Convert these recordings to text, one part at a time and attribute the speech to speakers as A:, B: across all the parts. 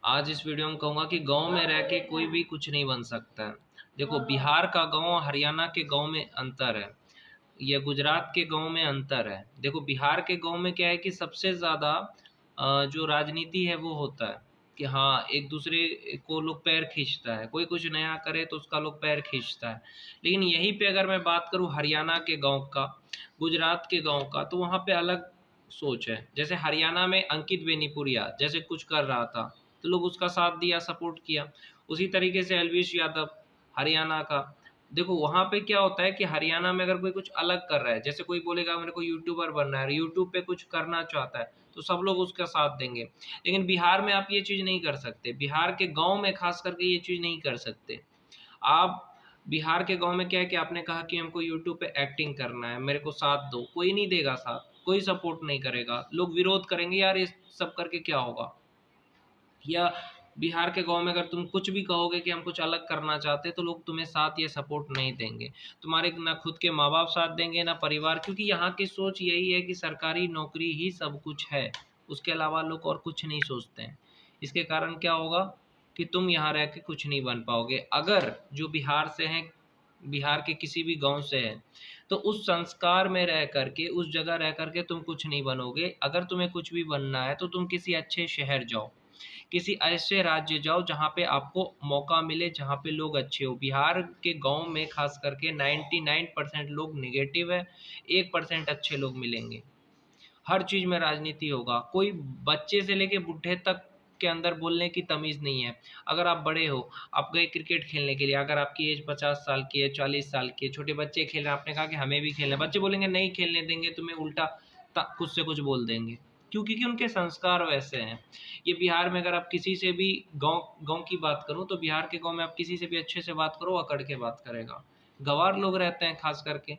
A: आज इस वीडियो में कहूँगा कि गाँव में रह के कोई भी कुछ नहीं बन सकता है। देखो, बिहार का गाँव हरियाणा के गाँव में अंतर है, या गुजरात के गाँव में अंतर है। देखो, बिहार के गाँव में क्या है कि सबसे ज़्यादा जो राजनीति है वो होता है कि हाँ, एक दूसरे को लोग पैर खींचता है, कोई कुछ नया करे तो उसका लोग पैर खींचता है। लेकिन यहीं पे अगर मैं बात करूँ हरियाणा के गाँव का, गुजरात के गाँव का, तो वहाँ पे अलग सोच है। जैसे हरियाणा में अंकित बेनीपुरिया जैसे कुछ कर रहा था, तो लोग उसका साथ दिया, सपोर्ट किया। उसी तरीके से अलविश यादव, हरियाणा का। देखो, वहाँ पे क्या होता है कि हरियाणा में अगर कोई कुछ अलग कर रहा है, जैसे कोई बोलेगा मेरे को यूट्यूबर बनना है, यूट्यूब पे कुछ करना चाहता है, तो सब लोग उसका साथ देंगे। लेकिन बिहार में आप ये चीज़ नहीं कर सकते, बिहार के गाँव में खास करके ये चीज़ नहीं कर सकते। आप बिहार के गाँव में क्या है कि आपने कहा कि हमको यूट्यूब पे एक्टिंग करना है, मेरे को साथ दो, कोई नहीं देगा साथ, कोई सपोर्ट नहीं करेगा, लोग विरोध करेंगे, यार ये सब करके क्या होगा। या बिहार के गाँव में अगर तुम कुछ भी कहोगे कि हम कुछ अलग करना चाहते हैं, तो लोग तुम्हें साथ या सपोर्ट नहीं देंगे। तुम्हारे ना खुद के माँ-बाप साथ देंगे, ना परिवार, क्योंकि यहाँ की सोच यही है कि सरकारी नौकरी ही सब कुछ है। उसके अलावा लोग और कुछ नहीं सोचते हैं। इसके कारण क्या होगा कि तुम यहाँ रह के कुछ नहीं बन पाओगे। अगर जो बिहार से हैं, बिहार के किसी भी गाँव से हैं, तो उस संस्कार में रह कर के, उस जगह रह कर के तुम कुछ नहीं बनोगे। अगर तुम्हें कुछ भी बनना है, तो तुम किसी अच्छे शहर जाओ। किसी ऐसे राज्य जाओ जहाँ पे आपको मौका मिले, जहाँ पे लोग अच्छे हो। बिहार के गाँव में ख़ास करके 99% लोग नेगेटिव है, 1% अच्छे लोग मिलेंगे। हर चीज़ में राजनीति होगा, कोई बच्चे से लेके बूढ़े तक के अंदर बोलने की तमीज़ नहीं है। अगर आप बड़े हो, आप गए क्रिकेट खेलने के लिए, अगर आपकी एज 50 साल की है, 40 साल की है, छोटे बच्चे खेल रहे हैं, आपने कहा कि हमें भी खेलना है, बच्चे बोलेंगे नहीं खेलने देंगे, तुम्हें उल्टा कुछ से कुछ बोल देंगे। क्यों? क्योंकि उनके संस्कार वैसे हैं। ये बिहार में अगर आप किसी से भी गाँव गाँव की बात करूँ, तो बिहार के गाँव में आप किसी से भी अच्छे से बात करो, अकड़ के बात करेगा। गँवार लोग रहते हैं ख़ास करके।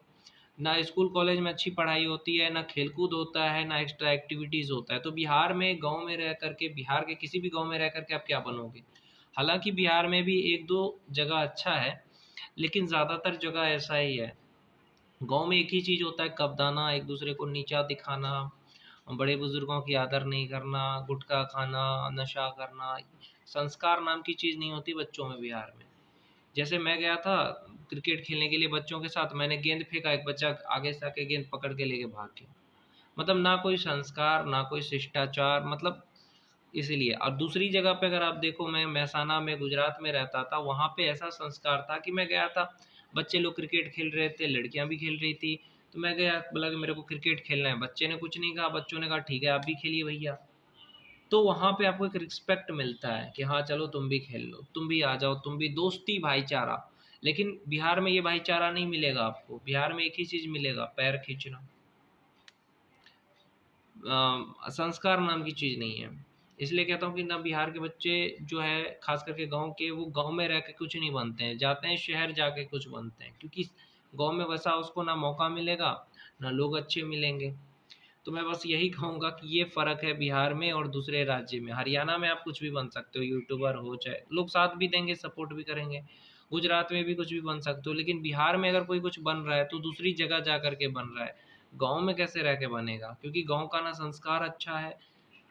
A: ना स्कूल कॉलेज में अच्छी पढ़ाई होती है, ना खेलकूद होता है, ना एक्स्ट्रा एक्टिविटीज़ होता है। तो बिहार में गाँव में रह कर के, बिहार के किसी भी गाँव में रह कर के आप क्या बनोगे? हालाँकि बिहार में भी 1-2 जगह अच्छा है, लेकिन ज़्यादातर जगह ऐसा ही है। गाँव में एक ही चीज़ होता है, कब्ज़ाना, एक दूसरे को नीचा दिखाना, बड़े-बुज़ुर्गों की आदर नहीं करना, गुटखा खाना, नशा करना। संस्कार नाम की चीज़ नहीं होती बच्चों में बिहार में। जैसे मैं गया था क्रिकेट खेलने के लिए बच्चों के साथ, मैंने गेंद फेंका, एक बच्चा आगे से आके गेंद पकड़ के लेके भाग गया। मतलब ना कोई संस्कार, ना कोई शिष्टाचार, मतलब इसीलिए। और दूसरी जगह पे अगर आप देखो, मैं मेहसाना में, गुजरात में रहता था, वहाँ पे ऐसा संस्कार था कि मैं गया था, बच्चे लोग क्रिकेट खेल रहे थे, लड़कियाँ भी खेल रही थी, तो मैं गया, बोला कि मेरे को क्रिकेट खेलना है। बच्चे ने कुछ नहीं कहा, बच्चों ने कहा ठीक है, आप भी खेलिए भैया। तो वहाँ पे आपको एक रिस्पेक्ट मिलता है कि हाँ, चलो तुम भी खेल लो, तुम भी आ जाओ, तुम भी, दोस्ती, भाईचारा। लेकिन बिहार में ये भाईचारा नहीं मिलेगा आपको। बिहार में एक ही चीज़ मिलेगा, पैर खींचना। संस्कार नाम की चीज़ नहीं है। इसलिए कहता हूँ कि ना, बिहार के बच्चे जो है ख़ास करके गाँव के, वो गाँव में रह के कुछ नहीं बनते हैं, जाते हैं शहर जाके कुछ बनते हैं। क्योंकि गाँव में वैसा उसको ना मौका मिलेगा, ना लोग अच्छे मिलेंगे। तो मैं बस यही कहूँगा कि ये फ़र्क है बिहार में और दूसरे राज्य में। हरियाणा में आप कुछ भी बन सकते हो, यूट्यूबर हो, चाहे लोग साथ भी देंगे, सपोर्ट भी करेंगे। गुजरात में भी कुछ भी बन सकते हो, लेकिन बिहार में अगर कोई कुछ बन रहा है, तो दूसरी जगह जा कर के बन रहा है। गाँव में कैसे रह के बनेगा? क्योंकि गाँव का ना संस्कार अच्छा है,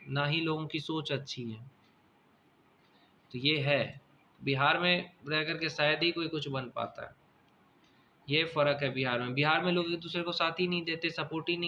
A: ना ही लोगों की सोच अच्छी है। तो ये है, बिहार में रह कर के शायद ही कोई कुछ बन पाता है। ये फ़र्क है बिहार में। बिहार में लोग एक-दूसरे को साथ ही नहीं देते, सपोर्ट ही नहीं